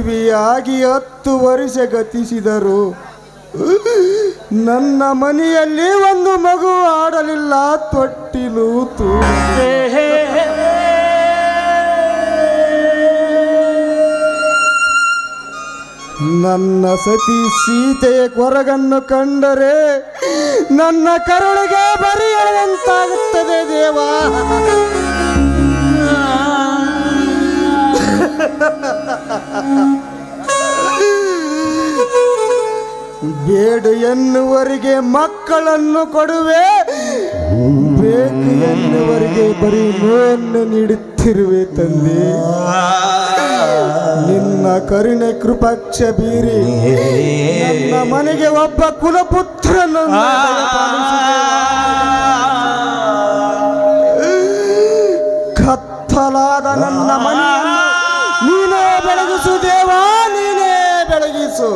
ಮದುವೆಯಾಗಿ 10 ವರ್ಷ ಗತಿಸಿದರು. ನನ್ನ ಮನೆಯಲ್ಲಿ ಒಂದು ಮಗು ಆಡಲಿಲ್ಲ, ತೊಟ್ಟಿಲು ನನ್ನ ಸತಿ ಸೀತೆಯ ಕೊರಗನ್ನು ಕಂಡರೆ ನನ್ನ ಕರುಳಿಗೆ ಬರೆಯುವಂತಾಗುತ್ತದೆ ದೇವ. ಬೇಡು ಎನ್ನುವರಿಗೆ ಮಕ್ಕಳನ್ನು ಕೊಡುವೆ, ಬೇಕು ಎನ್ನುವರಿಗೆ ಬರೀ ನೋವನ್ನು ನೀಡುತ್ತಿರುವೆ ತಂದೆ. ನಿನ್ನ ಕರುಣೆ ಕೃಪಾಕ್ಷ ಬೀರಿ ನನ್ನ ಮನೆಗೆ ಒಬ್ಬ ಕುಲಪುತ್ರನು ಕತ್ತಲಾದ ನನ್ನ ಮನೆಯನ್ನು ನೀನೇ ಬೆಳಗಿಸು ದೇವ, ನೀನೇ ಬೆಳಗಿಸು.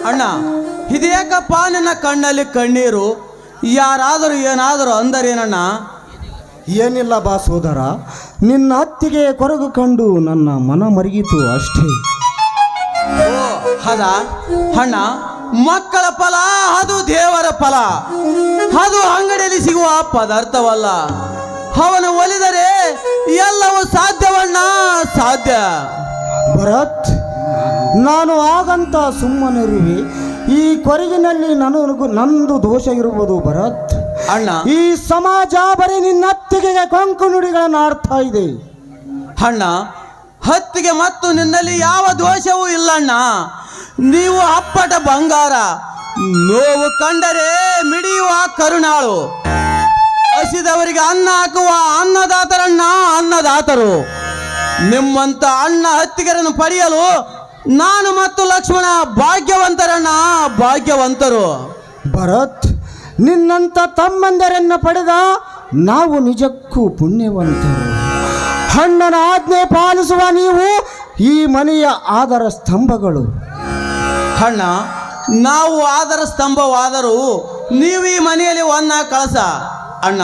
ಅಣ್ಣ, ಇದ್ಯಾಕಪ್ಪ ನಿನ್ನ ಕಣ್ಣಲ್ಲಿ ಕಣ್ಣೀರು? ಯಾರಾದರೂ ಏನಾದರೂ ಅಂದರೇನಣ್ಣ? ಏನಿಲ್ಲ ಬಾ ಸೋದರ, ನಿನ್ನ ಅತ್ತಿಗೆ ಕೊರಗು ಕಂಡು ನನ್ನ ಮನ ಮರುಗಿತು ಅಷ್ಟೇ. ಓ ಹದ ಅಣ್ಣ, ಮಕ್ಕಳ ಫಲ ಅದು ದೇವರ ಫಲ, ಅದು ಅಂಗಡಿಯಲ್ಲಿ ಸಿಗುವ ಪದಾರ್ಥವಲ್ಲ. ಅವನು ಒಲಿದರೆ ಎಲ್ಲವೂ ಸಾಧ್ಯವಣ್ಣ, ಸಾಧ್ಯ. ಭರತ್, ನಾನು ಆಗಂತ ಸುಮ್ಮನಿರುವೆ. ಈ ಕೊರಗಿನಲ್ಲಿ ನಂದು ದೋಷ ಇರುವುದು ಭರತ್. ಅಣ್ಣ, ಈ ಸಮಾಜ ಬರೀ ನಿನ್ನ ಅತ್ತಿಗೆಗೆ ಕೊಂಕು ನುಡಿಗಳನ್ನು ಆಡ್ತಾ ಇದೆ. ಅಣ್ಣ, ಹತ್ತಿಗೆ ಮತ್ತು ನಿನ್ನಲ್ಲಿ ಯಾವ ದೋಷವೂ ಇಲ್ಲಣ್ಣ. ನೀವು ಅಪ್ಪಟ ಬಂಗಾರ, ನೋವು ಕಂಡರೆ ಮಿಡಿಯುವ ಕರುಣಾಳು, ಹಸಿದವರಿಗೆ ಅನ್ನ ಹಾಕುವ ಅನ್ನದಾತರಣ್ಣ, ಅನ್ನದಾತರು. ನಿಮ್ಮಂತ ಅಣ್ಣ ಹತ್ತಿಗೆರನ್ನು ಪಡೆಯಲು ನಾನು ಮತ್ತು ಲಕ್ಷ್ಮಣ ಭಾಗ್ಯವಂತರಣ್ಣ, ಭಾಗ್ಯವಂತರು. ಭರತ್, ನಿನ್ನಂತ ತಮ್ಮಂದರನ್ನು ಪಡೆದ ನಾವು ನಿಜಕ್ಕೂ ಪುಣ್ಯವಂತರು. ಅಣ್ಣನ ಆಜ್ಞೆ ಪಾಲಿಸುವ ನೀವು ಈ ಮನೆಯ ಆಧಾರ ಸ್ತಂಭಗಳು. ಅಣ್ಣ, ನಾವು ಆಧಾರ ಸ್ತಂಭವಾದರೂ ನೀವು ಈ ಮನೆಯಲ್ಲಿ ಒನ್ನ ಕಳಸ. ಅಣ್ಣ,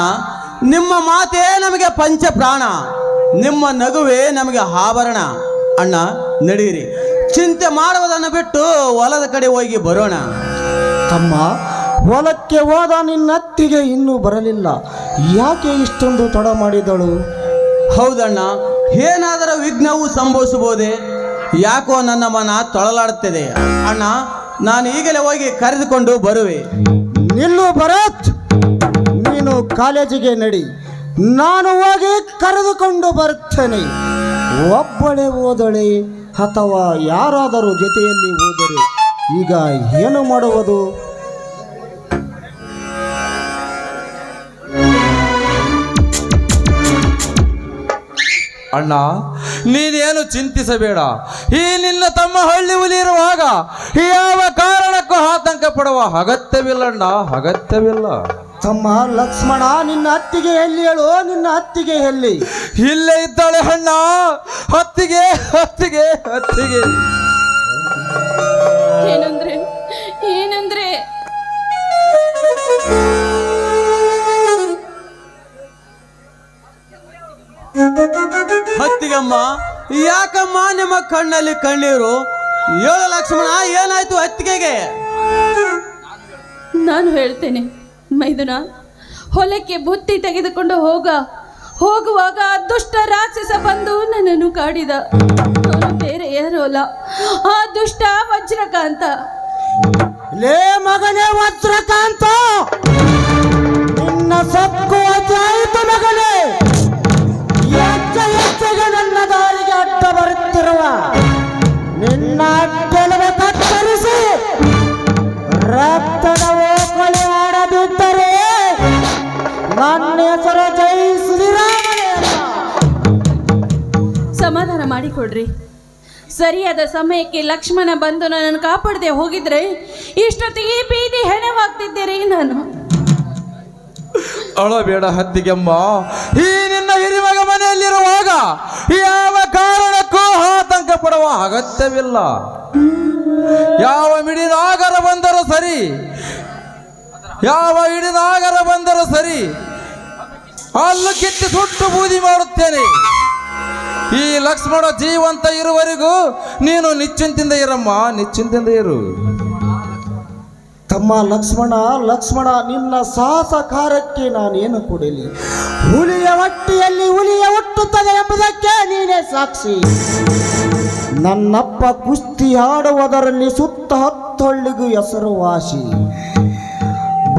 ನಿಮ್ಮ ಮಾತೇ ನಮಗೆ ಪಂಚ ಪ್ರಾಣ, ನಿಮ್ಮ ನಗುವೇ ನಮಗೆ ಆಭರಣ. ಅಣ್ಣ, ನಡೀರಿ, ಚಿಂತೆ ಮಾಡುವುದನ್ನು ಬಿಟ್ಟು ಹೊಲದ ಕಡೆ ಹೋಗಿ ಬರೋಣ. ತಮ್ಮ, ಹೊಲಕ್ಕೆ ಹೋದ ನಿನ್ನ ಅತ್ತಿಗೆ ಇನ್ನೂ ಬರಲಿಲ್ಲ. ಯಾಕೆ ಇಷ್ಟೊಂದು ತಡ ಮಾಡಿದಳು? ಹೌದಣ್ಣ, ಏನಾದರೂ ವಿಘ್ನವೂ ಸಂಭವಿಸಬಹುದೇ? ಯಾಕೋ ನನ್ನ ಮನ ತೊಳಲಾಡುತ್ತದೆ. ಅಣ್ಣ, ನಾನು ಈಗಲೇ ಹೋಗಿ ಕರೆದುಕೊಂಡು ಬರುವೆ. ನಿಲ್ಲು ಭರತ್, ನೀನು ಕಾಲೇಜಿಗೆ ನಡಿ, ನಾನು ಹೋಗಿ ಕರೆದುಕೊಂಡು ಬರ್ತೇನೆ. ಒಬ್ಬಳೇ ಓದಳೆ ಅಥವಾ ಯಾರಾದರೂ ಜೊತೆಯಲ್ಲಿ ಹೋದರೆ ಈಗ ಏನು ಮಾಡುವುದು? ಅಣ್ಣ, ನೀನೇನು ಚಿಂತಿಸಬೇಡ. ಈ ನಿನ್ನ ತಮ್ಮ ಹಳ್ಳಿ ಉಲಿರುವಾಗ ಯಾವ ಕಾರಣಕ್ಕೂ ಆತಂಕ ಪಡುವ ಅಗತ್ಯವಿಲ್ಲಣ್ಣ, ಅಗತ್ಯವಿಲ್ಲ. ತಮ್ಮ ಲಕ್ಷ್ಮಣ, ನಿನ್ನ ಅತ್ತಿಗೆ ಎಲ್ಲಿ ಹೇಳು? ನಿನ್ನ ಅತ್ತಿಗೆ ಎಲ್ಲಿ? ಇಲ್ಲೇ ಇದ್ದಾಳೆ ಅಣ್ಣ, ಹತ್ತಿಗೆ ಹತ್ತಿಗೆ ಹತ್ತಿಗೆ. ಏನಂದ್ರೆ ಏನಂದ್ರೆ ಹತ್ತಿಗಮ್ಮ, ಯಾಕಮ್ಮ ನಿಮ್ಮ ಕಣ್ಣಲ್ಲಿ ಕಣ್ಣೀರು? ಹೇಳು ಲಕ್ಷ್ಮಣ, ಏನಾಯ್ತು ಹತ್ತಿಗೆಗೆ? ನಾನು ಹೇಳ್ತೇನೆ ಮೈದುನ. ಹೊಲಕ್ಕೆ ಬುತ್ತಿ ತೆಗೆದುಕೊಂಡು ಹೋಗುವಾಗ ದುಷ್ಟ ರಾಕ್ಷಸ ಬಂದು ನನ್ನನ್ನು ಕಾಡಿದ. ಅವನು ಬೇರೆ ಯಾರೂ ಅಲ್ಲ, ಆ ದುಷ್ಟ ವಜ್ರಕಾಂತ. ಲೇ ಮಗನೇ ವಜ್ರಕಾಂತ, ನಿನ್ನ ಸಕ್ಕು ಆಯ್ತು ಮಗನೇ. ಹೆಚ್ಚೆಗೆ ನನ್ನ ದಾರಿಗೆ ಅಡ್ಡ ಬರುತ್ತಿರುವ ನಿನ್ನ ಅಡ್ಡಲವೆ ಕತ್ತರಿಸಿ ರಕ್ತದ ಓಕಳಿ ಆಡದಿದ್ದರೆ ನನ್ನ ಹೆಸರು ಜೈ ಶ್ರೀರಾಮನೇ ಅಲ್ಲ. ಸಮಾಧಾನ ಮಾಡಿಕೊಡ್ರಿ. ಸರಿಯಾದ ಸಮಯಕ್ಕೆ ಲಕ್ಷ್ಮಣ ಬಂದು ನನ್ನನ್ನು ಕಾಪಾಡದೆ ಹೋಗಿದ್ರೆ ಇಷ್ಟೊತ್ತಿಗೆ ಈ ಬೀದಿ ಹೆಣವಾಗ್ತಿದ್ದೀರಿ ನಾನು. ಅಳಬೇಡ ಹತ್ತಿಗೆಮ್ಮ, ಈ ನಿನ್ನ ಹಿರಿಮಗ ಮನೆಯಲ್ಲಿರುವಾಗ ಯಾವ ಕಾರಣಕ್ಕೂ ಆತಂಕ ಪಡುವ ಅಗತ್ಯವಿಲ್ಲ. ಯಾವ ಮಿಡಿನಾಗರ ಬಂದರೂ ಸರಿ, ಯಾವ ಹಿಡಿನಾಗರ ಬಂದರೂ ಸರಿ, ಅಲ್ಲು ಕಿತ್ತಿ ಸುಟ್ಟು ಬೂದಿ ಮಾಡುತ್ತೇನೆ. ಈ ಲಕ್ಷ್ಮಣ ಜೀವಂತ ಇರುವವರೆಗೂ ನೀನು ನಿಶ್ಚಿಂತಿಂದ ಇರಮ್ಮ, ನಿಶ್ಚಿಂತಿಂದ ಇರು. ತಮ್ಮ ಲಕ್ಷ್ಮಣ, ಲಕ್ಷ್ಮಣ, ನಿನ್ನ ಸಾಹಸ ಕಾರ್ಯಕ್ಕೆ ನಾನೇನು ಕೊಡಲಿ? ಹುಲಿಯ ಹೊಟ್ಟೆಯಲ್ಲಿ ಹುಲಿಯ ಹುಟ್ಟುತ್ತದೆ ಎಂಬುದಕ್ಕೆ ನೀನೇ ಸಾಕ್ಷಿ. ನನ್ನಪ್ಪ ಕುಸ್ತಿ ಆಡುವುದರಲ್ಲಿ ಸುತ್ತ 10 ಹಳ್ಳಿಗೂ ಹೆಸರುವಾಸಿ.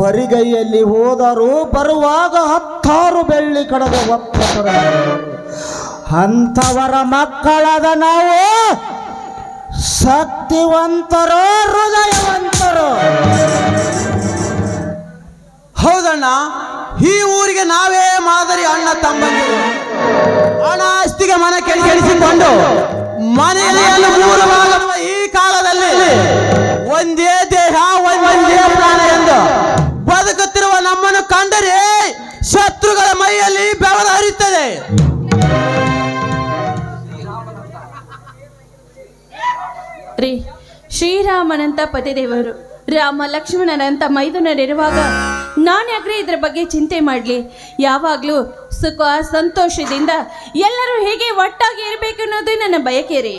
ಬರಿಗೈಯಲ್ಲಿ ಹೋದರೂ ಬರುವಾಗ 10 ಬೆಳ್ಳಿ ಕಡಗ ಒಪ್ಪರ. ಅಂಥವರ ಮಕ್ಕಳಾದ ನಾವು ಶಕ್ತಿವಂತರೋ ಹೃದಯವಂತರೋ. ಹೌದಣ್ಣ, ಈ ಊರಿಗೆ ನಾವೇ ಮಾದರಿ ಅಣ್ಣ ತಮ್ಮಂದಿರು. ಹಣ ಆಸ್ತಿಗೆ ಮನ ಕೆಡಿಸಿಕೊಂಡು ಮನೆಯಲ್ಲಿ 3 ಭಾಗವ ಈ ಕಾಲದಲ್ಲಿ ಒಂದೇ ದೇಹ ಒಂದೇ ಪ್ರಾಣ ಎಂದು ಬದುಕುತ್ತಿರುವ ನಮ್ಮನ್ನು ಕಂಡರೆ ಶತ್ರುಗಳ ಮೈಯಲ್ಲಿ ಬೆವರು ಹರಿಯುತ್ತದೆ. ರೀ, ಶ್ರೀರಾಮನಂತ ಪತಿದೇವರು, ರಾಮ ಲಕ್ಷ್ಮಣನಂತ ಮೈದುನರಿರುವಾಗ ನಾನ್ಯಾಕ್ರೆ ಇದ್ರ ಬಗ್ಗೆ ಚಿಂತೆ ಮಾಡಲಿ? ಯಾವಾಗಲೂ ಸುಖ ಸಂತೋಷದಿಂದ ಎಲ್ಲರೂ ಹೇಗೆ ಒಟ್ಟಾಗಿ ಇರಬೇಕು ಅನ್ನೋದೇ ನನ್ನ ಬಯಕೆ ರೀ.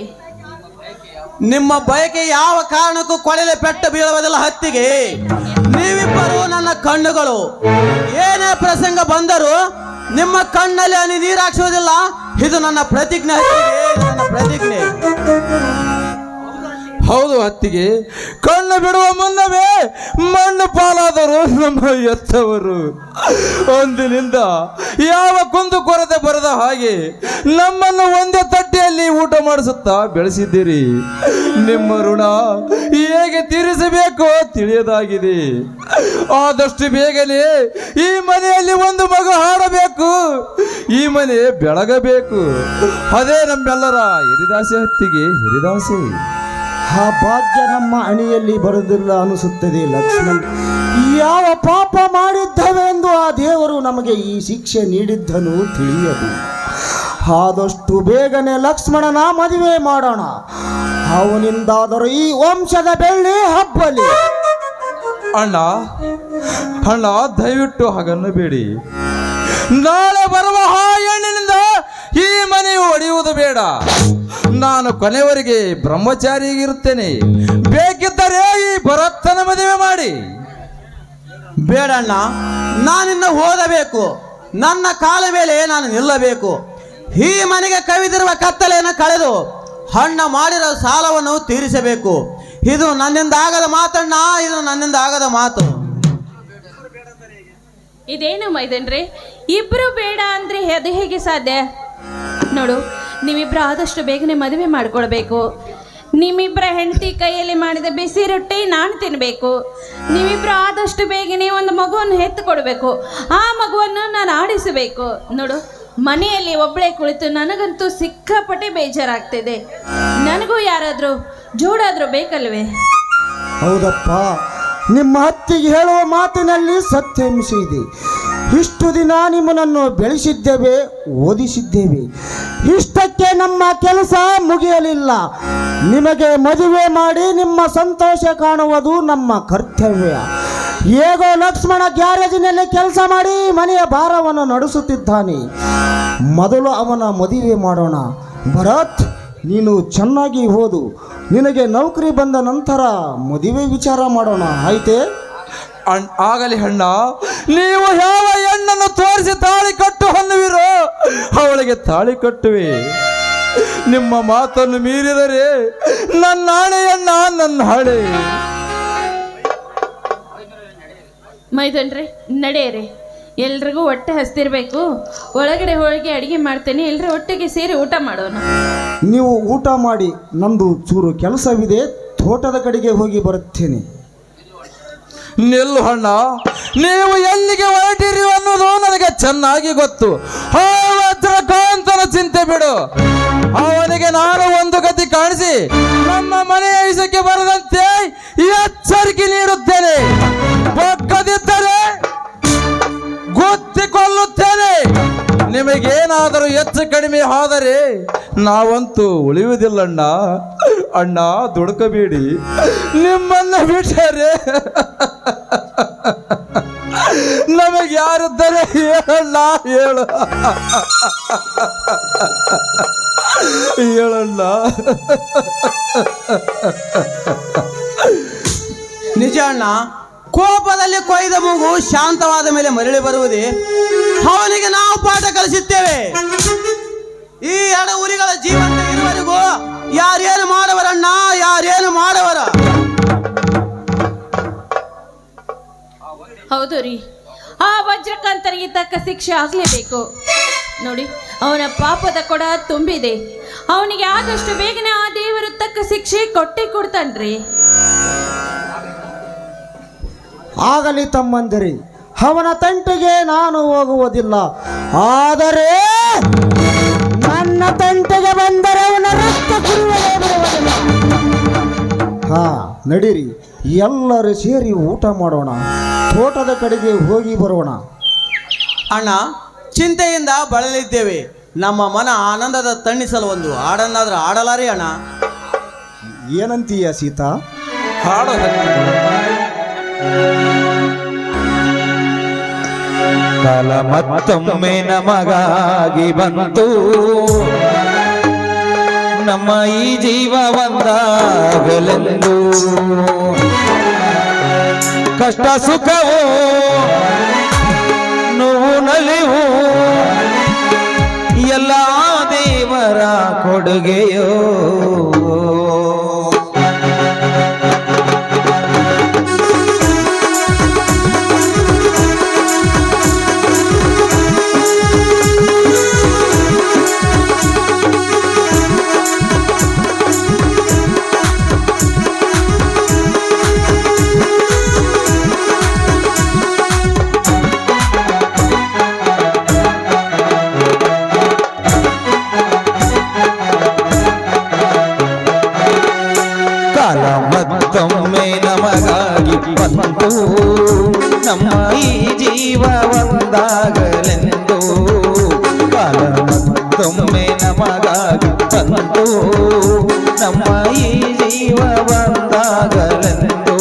ನಿಮ್ಮ ಬಯಕೆ ಯಾವ ಕಾರಣಕ್ಕೂ ಕೊಳೆಲೆ ಪೆಟ್ಟು ಬೀಳುವುದಿಲ್ಲ ಹತ್ತಿಗೆ. ನೀವಿಬ್ಬರು ನನ್ನ ಕಣ್ಣುಗಳು. ಏನೇ ಪ್ರಸಂಗ ಬಂದರೂ ನಿಮ್ಮ ಕಣ್ಣಲ್ಲಿ ಹನಿ ನೀರು ಹಾಕ್ಸುವುದಿಲ್ಲ. ಇದು ನನ್ನ ಪ್ರತಿಜ್ಞೆ ಹತ್ತಿಗೆ, ನನ್ನ ಪ್ರತಿಜ್ಞೆ. ಹೌದು ಹತ್ತಿಗೆ, ಕಣ್ಣು ಬಿಡುವ ಮುನ್ನವೇ ಮಣ್ಣು ಪಾಲಾದರು ನಮ್ಮ ಎತ್ತವರು. ಒಂದಿನಿಂದ ಯಾವ ಕುಂದು ಕೊರತೆ ಬರದ ಹಾಗೆ ನಮ್ಮನ್ನು ಒಂದೇ ತಟ್ಟೆಯಲ್ಲಿ ಊಟ ಮಾಡಿಸುತ್ತಾ ಬೆಳೆಸಿದ್ದೀರಿ. ನಿಮ್ಮ ಋಣ ಹೇಗೆ ತೀರಿಸಬೇಕೋ ತಿಳಿಯದಾಗಿದೆ. ಆದಷ್ಟು ಬೇಗನೆ ಈ ಮನೆಯಲ್ಲಿ ಒಂದು ಮಗು ಹಾಡಬೇಕು, ಈ ಮನೆ ಬೆಳಗಬೇಕು. ಅದೇ ನಮ್ಮೆಲ್ಲರ ಹಿರಿದಾಸೆ ಹತ್ತಿಗೆ, ಹಿರಿದಾಸೆ. ಆ ಭಾಗ್ಯ ನಮ್ಮ ಅಣಿಯಲ್ಲಿ ಬರುವುದಿಲ್ಲ ಅನಿಸುತ್ತದೆ ಲಕ್ಷ್ಮಣ್. ಯಾವ ಪಾಪ ಮಾಡಿದ್ದವೆಂದು ಆ ದೇವರು ನಮಗೆ ಈ ಶಿಕ್ಷೆ ನೀಡಿದ್ದನು ತಿಳಿಯದು. ಆದಷ್ಟು ಬೇಗನೆ ಲಕ್ಷ್ಮಣನ ಮದುವೆ ಮಾಡೋಣ. ಅವನಿಂದಾದರೂ ಈ ವಂಶದ ಬೆಳ್ಳಿ ಹಬ್ಬಲಿ. ಅಣ್ಣ, ಅಣ್ಣ, ದಯವಿಟ್ಟು ಹಾಗನ್ನಬೇಡಿ. ನಾಳೆ ಬರುವ ಆ ಹೆಣ್ಣಿನಿಂದ ಈ ಮನೆಯು ಒಡೆಯುವುದು ಬೇಡ. ನಾನು ಕೊನೆವರೆಗೆ ಬ್ರಹ್ಮಚಾರಿಯಾಗಿರುತ್ತೇನೆ. ಬೇಕಿದ್ದರೆ ಈ ಭರತನ ಮದುವೆ ಮಾಡಿ. ಬೇಡಣ್ಣ, ನಾನಿನ್ನು ಓದಬೇಕು. ನನ್ನ ಕಾಲ ಮೇಲೆ ನಾನು ನಿಲ್ಲಬೇಕು. ಈ ಮನೆಗೆ ಕವಿದಿರುವ ಕತ್ತಲೆಯನ್ನು ಕಳೆದು ಅಣ್ಣ ಮಾಡಿರೋ ಸಾಲವನ್ನು ತೀರಿಸಬೇಕು. ಇದು ನನ್ನಿಂದ ಆಗದ ಮಾತಣ್ಣ, ಇದು ನನ್ನಿಂದ ಆಗದ ಮಾತು. ಇದೇನು ಮೈದನ್ರಿ, ಇಬ್ರು ಬೇಡ ಅಂದ್ರೆ ಅದು ಹೇಗೆ ಸಾಧ್ಯ? ನೋಡು, ನೀವಿಬ್ರು ಆದಷ್ಟು ಬೇಗನೆ ಮದುವೆ ಮಾಡ್ಕೊಳ್ಬೇಕು. ನಿಮ್ಮಿಬ್ಬರ ಹೆಂಡತಿ ಕೈಯಲ್ಲಿ ಮಾಡಿದ ಬಿಸಿ ರೊಟ್ಟಿ ನಾನು ತಿನ್ನಬೇಕು. ನೀವಿಬ್ರು ಆದಷ್ಟು ಬೇಗನೆ ಒಂದು ಮಗುವನ್ನು ಹೆತ್ತು ಕೊಡಬೇಕು. ಆ ಮಗುವನ್ನು ನಾನು ಆಡಿಸಬೇಕು. ನೋಡು, ಮನೆಯಲ್ಲಿ ಒಬ್ಬಳೇ ಕುಳಿತು ನನಗಂತೂ ಸಿಕ್ಕಾಪಟ್ಟೆ ಬೇಜಾರಾಗ್ತಿದೆ. ನನಗೂ ಯಾರಾದರೂ ಜೋಡಾದರೂ ಬೇಕಲ್ವೇ? ಹೌದಪ್ಪ, ನಿಮ್ಮ ಅತ್ತಿಗೆ ಹೇಳುವ ಮಾತಿನಲ್ಲಿ ಸತ್ಯಾಂಶ ಇದೆ. ಇಷ್ಟು ದಿನ ನಿಮ್ಮನ್ನು ಬೆಳೆಸಿದ್ದೇವೆ, ಓದಿಸಿದ್ದೇವೆ. ಇಷ್ಟಕ್ಕೆ ನಮ್ಮ ಕೆಲಸ ಮುಗಿಯಲಿಲ್ಲ. ನಿಮಗೆ ಮದುವೆ ಮಾಡಿ ನಿಮ್ಮ ಸಂತೋಷ ಕಾಣುವುದು ನಮ್ಮ ಕರ್ತವ್ಯ. ಹೇಗೋ ಲಕ್ಷ್ಮಣ ಗ್ಯಾರೇಜಿನಲ್ಲಿ ಕೆಲಸ ಮಾಡಿ ಮನೆಯ ಭಾರವನ್ನು ನಡೆಸುತ್ತಿದ್ದಾನೆ. ಮೊದಲು ಅವನ ಮದುವೆ ಮಾಡೋಣ. ಭರತ್, ನೀನು ಚೆನ್ನಾಗಿ ಓದು. ನಿನಗೆ ನೌಕರಿ ಬಂದ ನಂತರ ಮದುವೆ ವಿಚಾರ ಮಾಡೋಣ, ಆಯ್ತೇ? ಆಗಲಿ ಅಣ್ಣ. ನೀವು ಯಾವ ಹೆಣ್ಣನ್ನು ತೋರಿಸಿ ತಾಳಿ ಕಟ್ಟು ಅನ್ನುವಿರೋ ಅವಳಿಗೆ ತಾಳಿ ಕಟ್ಟುವೆ. ನಿಮ್ಮ ಮಾತನ್ನು ಮೀರಿದರೆ ನನ್ನ ಹಣೆಯಣ್ಣ, ನನ್ನ ಹಣೆ. ಮೈದನ್ರಿ, ನಡೆಯರಿ. ಎಲ್ರಿಗೂ ಹೊಟ್ಟೆ ಹಸ್ತಿರ್ಬೇಕು. ಒಳಗಡೆ ಹೋಳಿಗೆ ಅಡಿಗೆ ಮಾಡ್ತೇನೆ, ಎಲ್ಲರೂ ಒಟ್ಟಿಗೆ ಸೇರಿ ಊಟ ಮಾಡೋಣ. ನೀವು ಊಟ ಮಾಡಿ, ನಂದು ಚೂರು ಕೆಲಸವಿದೆ, ತೋಟದ ಕಡೆಗೆ ಹೋಗಿ ಬರುತ್ತೇನೆ. ನಿಲ್ಲು ಅಣ್ಣ, ನೀವು ಎಲ್ಲಿಗೆ ಹೊರಟಿರಿ ಅನ್ನೋದು ನನಗೆ ಚೆನ್ನಾಗಿ ಗೊತ್ತು. ಆ ವಜ್ರಕಾಂತನ ಚಿಂತೆ ಬಿಡು. ಅವನಿಗೆ ನಾನು ಒಂದು ಗತಿ ಕಾಣಿಸಿ ನಮ್ಮ ಮನೆಯ ವಿಷಯಕ್ಕೆ ಬರದಂತೆ ಎಚ್ಚರಿಕೆ ನೀಡುತ್ತೇನೆ. ಪಕ್ಕದಿದ್ದರೆ ಗೊತ್ತಿಕೊಳ್ಳುತ್ತೇನೆ. ನಿಮಗೇನಾದರೂ ಹೆಚ್ಚು ಕಡಿಮೆ ಆದರೆ ನಾವಂತೂ ಉಳಿಯುವುದಿಲ್ಲಣ್ಣ. ಅಣ್ಣ ದುಡ್ಕಬೇಡಿ, ನಿಮ್ಮನ್ನ ಬಿಟ್ಟರೆ ನಮಗೆ ಯಾರಿದ್ದಾರೆ ಹೇಳಣ್ಣ, ಹೇಳು ಹೇಳಣ್ಣ. ನಿಜ ಅಣ್ಣ, ಕೋಪದಲ್ಲಿ ಕೊಯ್ದ ಮಗು ಶಾಂತವಾದ ಮೇಲೆ ಮರಳಿ ಬರುವುದೇ, ಅವನಿಗೆ ನಾವು ಪಾಠ ಕಲಿಸುತ್ತೇವೆ. ಈ ಎರಡು ಹುಲಿಗಳ ಜೀವಂತ ಇರುವವರೆಗೂ ಯಾರೇನು ಮಾಡವರಣ್ಣ, ಯಾರೇನು ಮಾಡವರ. ಹೌದು ರೀ, ಆ ವಜ್ರಕಾಂತನಿಗೆ ತಕ್ಕ ಶಿಕ್ಷೆ ಆಗ್ಲೇಬೇಕು. ನೋಡಿ, ಅವನ ಪಾಪದ ಕೊಡ ತುಂಬಿದೆ. ಅವನಿಗೆ ಆದಷ್ಟು ಬೇಗನೆ ಆ ದೇವರು ತಕ್ಕ ಶಿಕ್ಷೆ ಕೊಟ್ಟೇ ಕೊಡ್ತಾನ್ರಿ. ಆಗಲಿ ತಮ್ಮಂದಿರಿ, ಅವನ ತಂಟೆಗೆ ನಾನು ಹೋಗುವುದಿಲ್ಲ. ಆದರೆ ನನ್ನ ತಂಟೆಗೆ ಬಂದರೆ ಅವನ ರಕ್ತ ಕುಡಿಯುವುದೇ ಬಿಡುವುದಿಲ್ಲ. ಹಾ, ನಡೀರಿ, ಎಲ್ಲರೂ ಸೇರಿ ಊಟ ಮಾಡೋಣ, ತೋಟದ ಕಡೆಗೆ ಹೋಗಿ ಬರೋಣ. ಅಣ್ಣ, ಚಿಂತೆಯಿಂದ ಬಳಲಿದ್ದೇವೆ. ನಮ್ಮ ಮನ ಆನಂದದ ತಣ್ಣಿಸಲು ಒಂದು ಹಾಡನ್ನಾದ್ರೂ ಆಡಲಾರಿ ಅಣ್ಣ. ಏನಂತೀಯ ಸೀತಾ? ಹಾಡು ಕಾಲ ಮತ್ತೊಮ್ಮೆ ನಮಗಾಗಿ ಬಂತು, ನಮ್ಮ ಈ ಜೀವ ಒಂದಾಗಲೆಂದು. ಕಷ್ಟ ಸುಖವೋ ನೋವು ನಲಿವು ಎಲ್ಲ ದೇವರ ಕೊಡುಗೆಯೋ. ಮತ್ತೊಮ್ಮೆ ನಮಗಾಗಿ ಬಂತು, ನಮ್ಮ ಈ ಜೀವ ಒಂದಾಗಲೆಂದು. ಕಾಲ ಮತ್ತೊಮ್ಮೆ ನಮಗಾಗಿ ಬಂತು, ನಮ್ಮ ಈ ಜೀವ ಒಂದಾಗಲೆಂದು.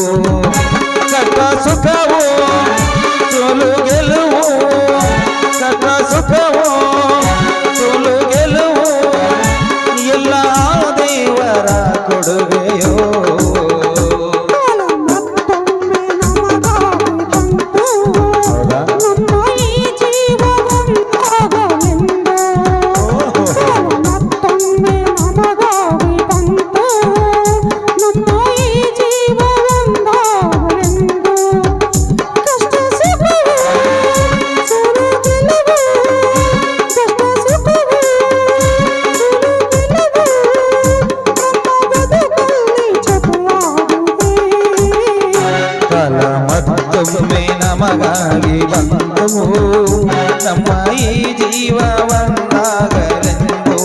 ಕಷ್ಟ ಸುಖವೋ ಸೋಲು ಗೆಲುವು, ಕಷ್ಟ ಸುಖವೋ ಸೋಲು ಗೆಲುವು ಎಲ್ಲ ದೇವರ ಕೊಡುಗೆಯೋ. ಮತ್ತೊಮ್ಮೆ ನಮಗಾಗಿ ಬಂತು, ನಮ್ಮ ಈ ಜೀವ ಒಂದಾಗಲೆಂದು.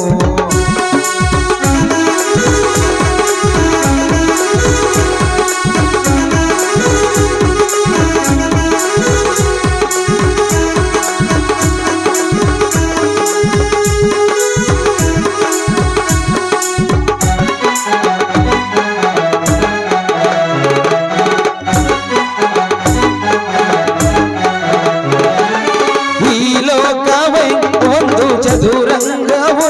ಚದುರಂಗವು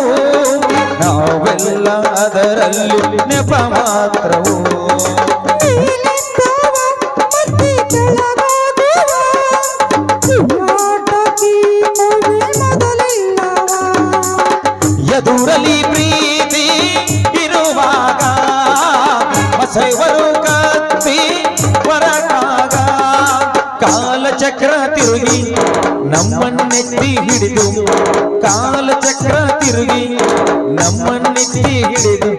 ನಾವೆಲ್ಲ ಅದರಲ್ಲಿ ನೆಪ ಮಾತ್ರವು. ಎದುರಲಿ ಪ್ರೀತಿ ಇರುವಾಗ ಮಸೈವರು ಕತ್ತಿ ಹೊರಟಾಗ ಕಾಲಚಕ್ರ ತಿರುಗಿ ನಮ್ಮನ್ನೆತ್ತಿ ಹಿಡಿದು, ಕಾಲಚಕ್ರ ತಿರುಗಿ ನಮ್ಮನ್ನೆತ್ತಿ ಹಿಡಿದು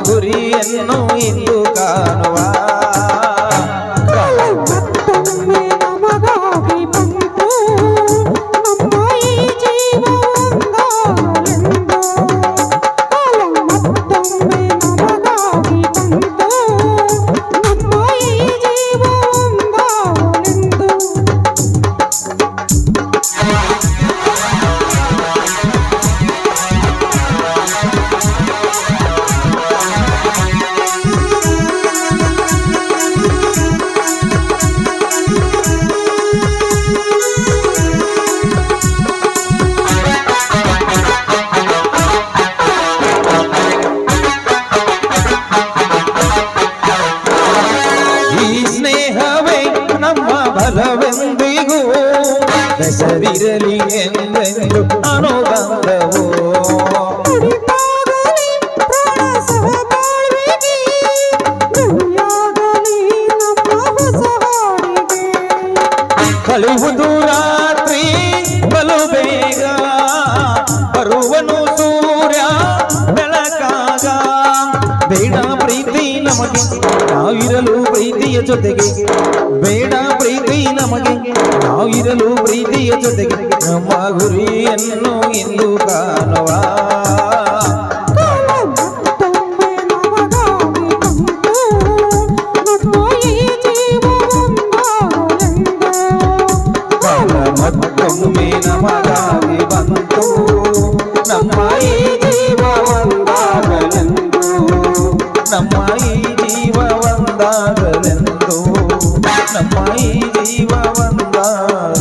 ಗುರಿಯನ್ನು ಇಂದು ಕಾಣುವ. ಬಿಡದಿರಲಿ ಎಂದೆಂದು ಅನುಬಂಧವು ಕಳುವುದು ರಾತ್ರಿ ಬಲು ಬೇಗ ಬರುವನು ಸೂರ್ಯ ಬೆಳಕಾಗ ಬೇಡ ಪ್ರೀತಿ ನಮಗೆ ನಾವಿರಲು ಪ್ರೀತಿಯ ಜೊತೆಗೆ ಬೇಡ ಪ್ರೀತಿ ನಮಗೆ ನಾವಿರಲು ಪ್ರೀತಿಯ ಜೊತೆಗೆ ನಮ್ಮ ಗುರಿಯನ್ನು ಇಂದು ಕಾಣುವ ಮತ್ತೊಮ್ಮೆ ನಮಗಾಗಿ ಬಂತು ನಮ್ಮ ಈ ಜೀವ ಒಂದಾಗಲೆಂದು ನಮ್ಮ ಈ ಜೀವ ಒಂದಾಗಲೆಂದು ನಮ್ಮ ಈ ಜೀವ ಒಂದಾಗಲೆಂದು